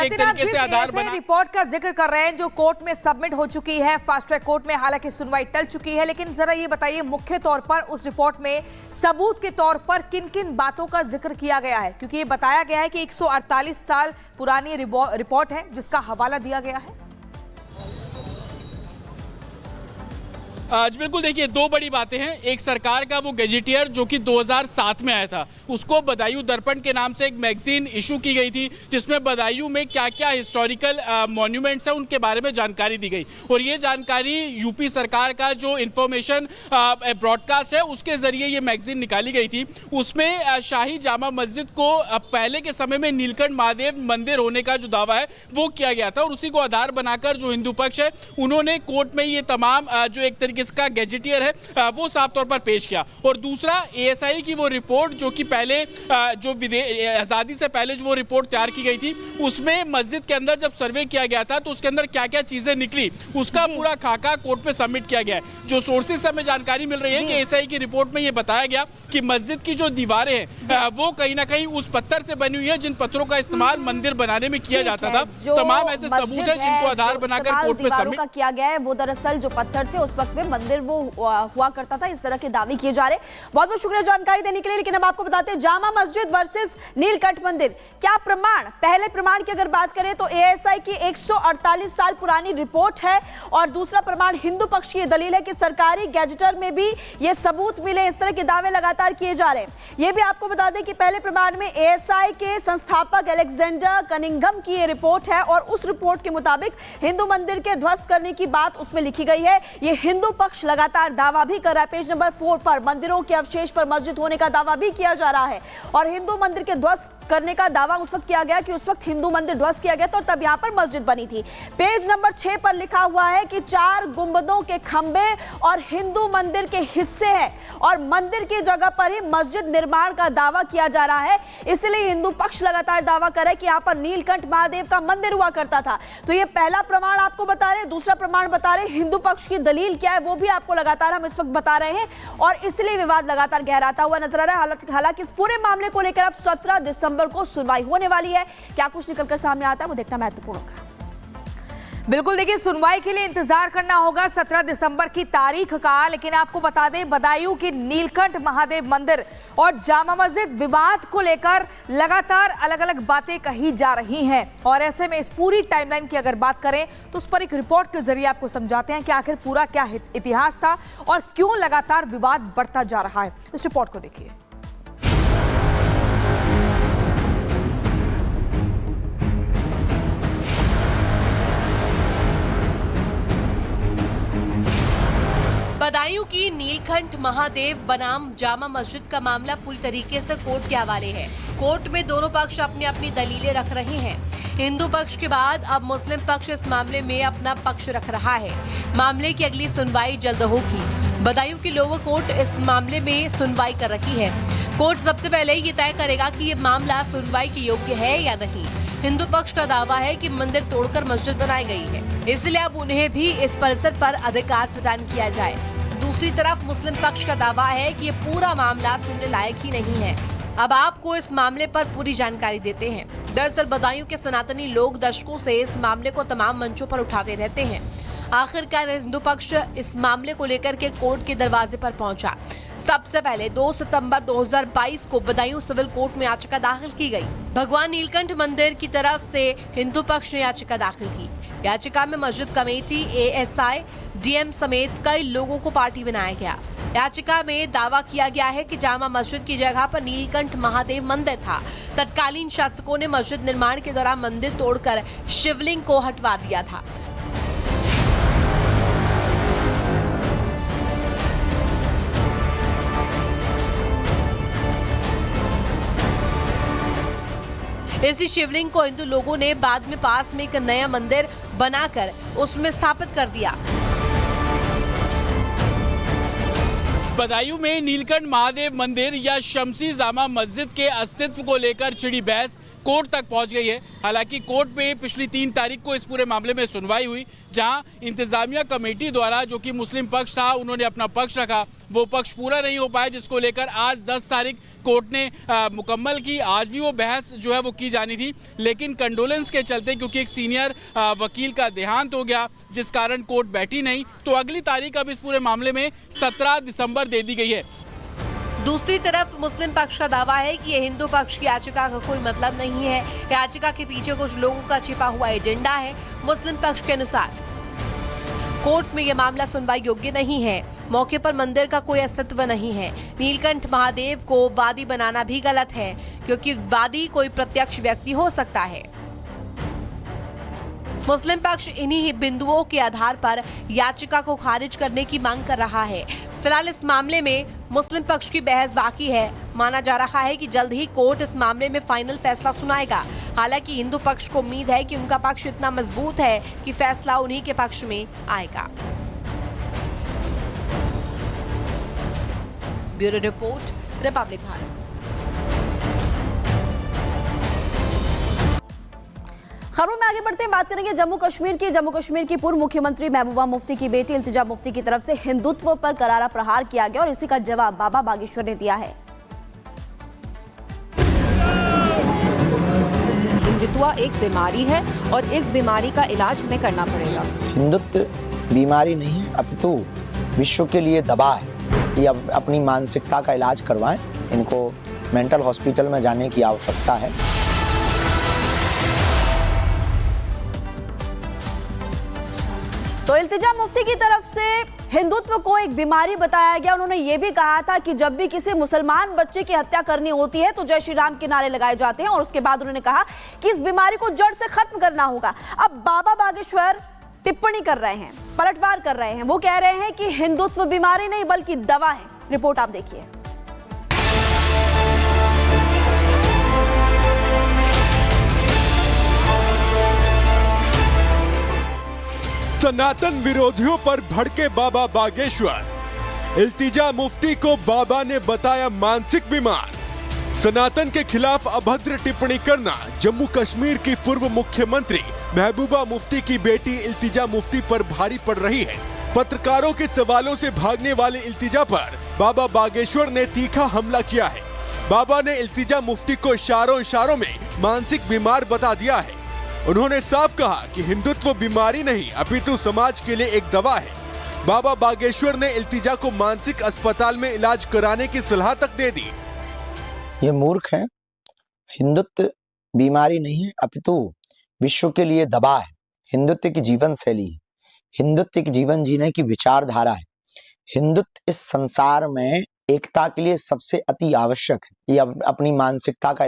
एक तरीके से आधार बना। रिपोर्ट का जिक्र कर रहे हैं जो कोर्ट में सबमिट हो चुकी है, फास्ट ट्रैक कोर्ट में, हालांकि सुनवाई टल चुकी है, लेकिन जरा ये बताइए मुख्य तौर पर उस रिपोर्ट में सबूत के तौर पर किन किन बातों का जिक्र किया गया है, क्योंकि ये बताया गया है कि 148 साल पुरानी रिपोर्ट है जिसका हवाला दिया गया है। आज बिल्कुल देखिए, दो बड़ी बातें हैं। एक सरकार का वो गैजेटियर जो कि 2007 में आया था, उसको बदायूं दर्पण के नाम से एक मैगजीन इशू की गई थी जिसमें बदायूं में क्या क्या हिस्टोरिकल मॉन्यूमेंट्स हैं उनके बारे में जानकारी दी गई, और ये जानकारी यूपी सरकार का जो इंफॉर्मेशन ब्रॉडकास्ट है उसके जरिए ये मैगजीन निकाली गई थी। उसमें शाही जामा मस्जिद को पहले के समय में नीलकंठ महादेव मंदिर होने का जो दावा है वो किया गया था, और उसी को आधार बनाकर जो हिंदू पक्ष है उन्होंने कोर्ट में ये तमाम जो एक तरीके इसका गैजेटियर है वो साफ तौर पर पेश किया। और दूसरा, एएसआई की वो रिपोर्ट जो कि पहले जो आज़ादी से पहले जो वो रिपोर्ट तैयार की गई थी उसमें मस्जिद के अंदर जब सर्वे किया गया था तो उसके अंदर क्या क्या चीजें निकली उसका पूरा खाका कोर्ट में सबमिट किया गया है। जो सोर्सेज से हमें जानकारी मिल रही है कि एएसआई की रिपोर्ट में ये बताया गया कि मस्जिद की जो दीवारें हैं वो कहीं ना कहीं उस पत्थर से बनी हुई है जिन पत्थरों का इस्तेमाल मंदिर बनाने में किया जाता था। तमाम ऐसे सबूत है जिनको आधार बनाकर कोर्ट में सबमिट किया गया है। वो दरअसल जो पत्थर थे उस वक्त में मंदिर वो हुआ करता था, इस तरह के दावे किए जा रहे। बहुत बहुत शुक्रिया जानकारी देने के लिए। लेकिन अब आपको बताते हैं जामा मस्जिद वर्सेस नीलकंठ मंदिर, क्या प्रमाण, पहले प्रमाण की अगर बात करें तो एएसआई की 148 साल पुरानी रिपोर्ट है, और दूसरा प्रमाण हिंदू पक्ष की दलील है कि सरकारी गैजेटर में भी ये सबूत मिले। इस तरह के दावे लगातार किए जा रहे हैं। ये भी आपको बता दें कि पहले प्रमाण में एएसआई के संस्थापक अलेक्जेंडर कनिंघम की ये रिपोर्ट है, और उस रिपोर्ट के मुताबिक हिंदू मंदिर के ध्वस्त करने की बात उसमें लिखी गई है। ये हिंदू पक्ष लगातार दावा भी कर रहा है। पेज नंबर 4 पर मंदिरों के अवशेष पर मस्जिद होने का दावा भी किया जा रहा है, और हिंदू मंदिर के ध्वस्त करने का दावा उस वक्त किया गया कि उस वक्त हिंदू मंदिर ध्वस्त किया गया था और तब यहां पर मस्जिद बनी थी। पेज नंबर 6 पर लिखा हुआ है कि 4 गुंबदों के खंबे और हिंदू मंदिर के हिस्से हैं, और मंदिर की जगह पर ही मस्जिद निर्माण का दावा किया जा रहा है। इसलिए हिंदू पक्ष लगातार दावा कर रहा है कि यहां पर नीलकंठ महादेव का मंदिर हुआ करता था। तो ये पहला प्रमाण आपको बता रहे हैं। दूसरा प्रमाण बता रहे हैं हिंदू पक्ष की दलील क्या है वो भी आपको लगातार हम इस वक्त बता रहे हैं, और इसलिए विवाद लगातार गहराता हुआ नजर आ रहा है। हालांकि इस पूरे मामले को लेकर अब 17 दिसंबर को सुनवाई होने वाली है। क्या कुछ निकलकर सामने आता है वो देखना महत्वपूर्ण होगा। बिल्कुल, देखिए सुनवाई के लिए इंतजार करना होगा 17 दिसंबर की तारीख का। लेकिन आपको बता दें बदायूं की नीलकंठ महादेव मंदिर और जामा मस्जिद विवाद को लेकर लगातार अलग अलग बातें कही जा रही हैं, और ऐसे में इस पूरी टाइमलाइन की अगर बात करें तो उस पर एक रिपोर्ट के जरिए आपको समझाते हैं कि आखिर पूरा क्या इतिहास था और क्यों लगातार विवाद बढ़ता जा रहा है। इस रिपोर्ट को देखिए। बदायूं की नीलकंठ महादेव बनाम जामा मस्जिद का मामला पूरी तरीके से कोर्ट के हवाले है। कोर्ट में दोनों पक्ष अपनी अपनी दलीलें रख रहे हैं। हिंदू पक्ष के बाद अब मुस्लिम पक्ष इस मामले में अपना पक्ष रख रहा है। मामले की अगली सुनवाई जल्द होगी। बदायूं की लोअर कोर्ट इस मामले में सुनवाई कर रही है। कोर्ट सबसे पहले ये तय करेगा कि ये मामला सुनवाई के योग्य है या नहीं। हिंदू पक्ष का दावा है कि मंदिर तोड़कर मस्जिद बनाई गई है, इसलिए अब उन्हें भी इस परिसर पर अधिकार प्रदान किया जाए। दूसरी तरफ मुस्लिम पक्ष का दावा है कि ये पूरा मामला सुनने लायक ही नहीं है। अब आपको इस मामले पर पूरी जानकारी देते हैं। दरअसल बदायूं के सनातनी लोग दशकों से इस मामले को तमाम मंचों पर उठाते रहते हैं। आखिरकार हिंदू पक्ष इस मामले को लेकर के कोर्ट के दरवाजे पर पहुंचा। सबसे पहले 2 सितंबर 2022 को बदायूं सिविल कोर्ट में याचिका दाखिल की गई। भगवान नीलकंठ मंदिर की तरफ से हिंदू पक्ष ने याचिका दाखिल की। याचिका में मस्जिद कमेटी, एएसआई, डीएम समेत कई लोगों को पार्टी बनाया गया। याचिका में दावा किया गया है कि जामा मस्जिद की जगह पर नीलकंठ महादेव मंदिर था। तत्कालीन शासकों ने मस्जिद निर्माण के दौरान मंदिर तोड़कर शिवलिंग को हटवा दिया था। इसी शिवलिंग को हिंदू लोगों ने बाद में पास में एक नया मंदिर बनाकर उसमें स्थापित कर दिया। बदायूं में नीलकंठ महादेव मंदिर या शमसी जामा मस्जिद के अस्तित्व को लेकर छिड़ी बहस कोर्ट तक पहुंच गई है। हालांकि कोर्ट में पिछली 3 तारीख को इस पूरे मामले में सुनवाई हुई, जहां इंतजामिया कमेटी द्वारा जो कि मुस्लिम पक्ष था उन्होंने अपना पक्ष रखा, वो पक्ष पूरा नहीं हो पाया, जिसको लेकर आज 10 तारीख कोर्ट ने मुकम्मल की। आज भी वो बहस जो है वो की जानी थी, लेकिन कंडोलेंस के चलते क्योंकि एक सीनियर वकील का देहांत हो गया, जिस कारण कोर्ट बैठी नहीं, तो अगली तारीख अब इस पूरे मामले में 17 दिसंबर दे दी गई है। दूसरी तरफ मुस्लिम पक्ष का दावा है कि ये हिंदू पक्ष की याचिका का कोई मतलब नहीं है। याचिका के पीछे कुछ लोगों का छिपा हुआ एजेंडा है। मुस्लिम पक्ष के अनुसार कोर्ट में यह मामला सुनवाई योग्य नहीं है। मौके पर मंदिर का कोई अस्तित्व नहीं है। नीलकंठ महादेव को वादी बनाना भी गलत है, क्योंकि वादी कोई प्रत्यक्ष व्यक्ति हो सकता है। मुस्लिम पक्ष इन्हीं बिंदुओं के आधार पर याचिका को खारिज करने की मांग कर रहा है। फिलहाल इस मामले में मुस्लिम पक्ष की बहस बाकी है। माना जा रहा है कि जल्द ही कोर्ट इस मामले में फाइनल फैसला सुनाएगा। हालांकि हिंदू पक्ष को उम्मीद है कि उनका पक्ष इतना मजबूत है कि फैसला उन्हीं के पक्ष में आएगा। Bureau report, Republic Bharat. खबरों में आगे बढ़ते हैं, बात करेंगे जम्मू कश्मीर की पूर्व मुख्यमंत्री महबूबा मुफ्ती की बेटी इल्तिजा मुफ्ती की तरफ से हिंदुत्व पर करारा प्रहार किया गया और इसी का जवाब बाबा बागेश्वर ने दिया है। हिंदुत्व एक बीमारी है और इस बीमारी का इलाज हमें करना पड़ेगा। हिंदुत्व बीमारी नहीं है, अपितु विश्व के लिए दवा है। ये अपनी मानसिकता का इलाज करवाएं। इनको मेंटल हॉस्पिटल में जाने की आवश्यकता है। तो इल्तिजा मुफ्ती की तरफ से हिंदुत्व को एक बीमारी बताया गया। उन्होंने ये भी कहा था कि जब भी किसी मुसलमान बच्चे की हत्या करनी होती है तो जय श्री राम के नारे लगाए जाते हैं, और उसके बाद उन्होंने कहा कि इस बीमारी को जड़ से खत्म करना होगा। अब बाबा बागेश्वर टिप्पणी कर रहे हैं, पलटवार कर रहे हैं। वो कह रहे हैं कि हिंदुत्व बीमारी नहीं बल्कि दवा है। रिपोर्ट आप देखिए। सनातन विरोधियों पर भड़के बाबा बागेश्वर। इल्तिजा मुफ्ती को बाबा ने बताया मानसिक बीमार। सनातन के खिलाफ अभद्र टिप्पणी करना जम्मू कश्मीर की पूर्व मुख्यमंत्री महबूबा मुफ्ती की बेटी इल्तिजा मुफ्ती पर भारी पड़ रही है। पत्रकारों के सवालों से भागने वाले इल्तिजा पर बाबा बागेश्वर ने तीखा हमला किया है। बाबा ने इल्तिजा मुफ्ती को इशारों में मानसिक बीमार बता दिया है। उन्होंने साफ कहा कि हिंदुत्व बीमारी नहीं अपितु समाज के लिए एक दवा है। बाबा बागेश्वर ने इल्तिजा को मानसिक अस्पताल में इलाज कराने की सलाह तक दे दी। ये मूर्ख हैं। हिंदुत्व बीमारी नहीं है, अपितु विश्व के लिए दवा है। हिंदुत्व की जीवन शैली है। हिंदुत्व की जीवन जीने की विचारधारा है। हिंदुत्व इस संसार में एकता के लिए सबसे अति आवश्यक है। ये अपनी मानसिकता का